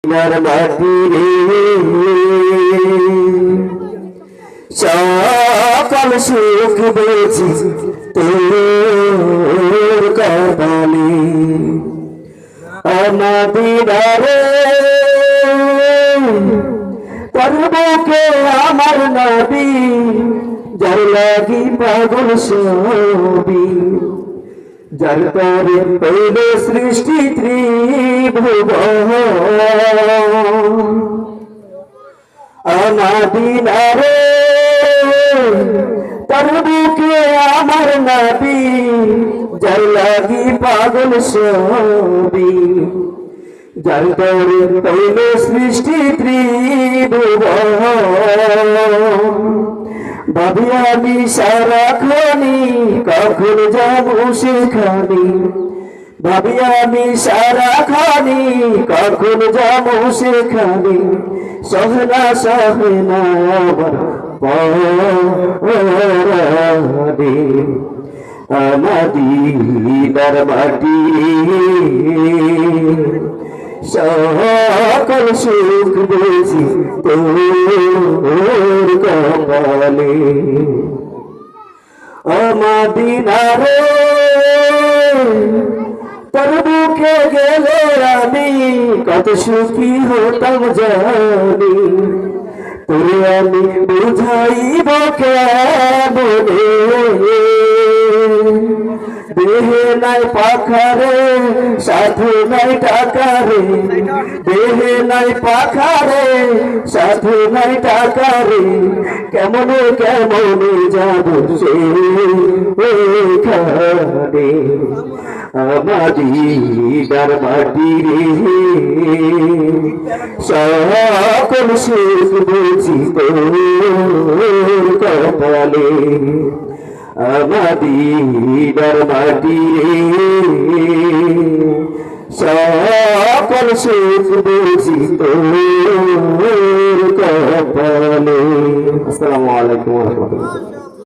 মাটি রে সকল সুখ বেছি তোর কপালে আমাদিনারে করবকে আমার নবী যার লাগি পাগল সবি যার পরে হইল সৃষ্টি ত্রিভুবন আমাদিনারে তার বুকে আমার নবী যার লাগি পাগল সবি যার পরে হইল সৃষ্টি ত্রিভুবন ভাবি আমি সারাক্ষণি কখন যাবো সেখানে ভাবি আমি সারাক্ষণি কখন যাবো সেখানে সহনা সহনা পরাণে আমাদিনার মাটি সকল সুখ বেশি তোর কপালে আমাদিনারে তোর বুকে গেলে আমি কত সুখী হতাম জানি তোরে আমি বুঝাইব কেমনে দেহে নাই পাখারে সাধু নাই টাকারে দেহে নাই পাখারে সাধু নাই টাকারে কেমনে কেমনে যাব সেখানে আমাদিনার মাটি রে সকল সুখ বুঝি তোর কপালে আমাদিনার মাটি রে সকল সুখ বুঝি তোর কপালে। আসসালামু আলাইকুম ওয়া রাহমাতুল্লাহ।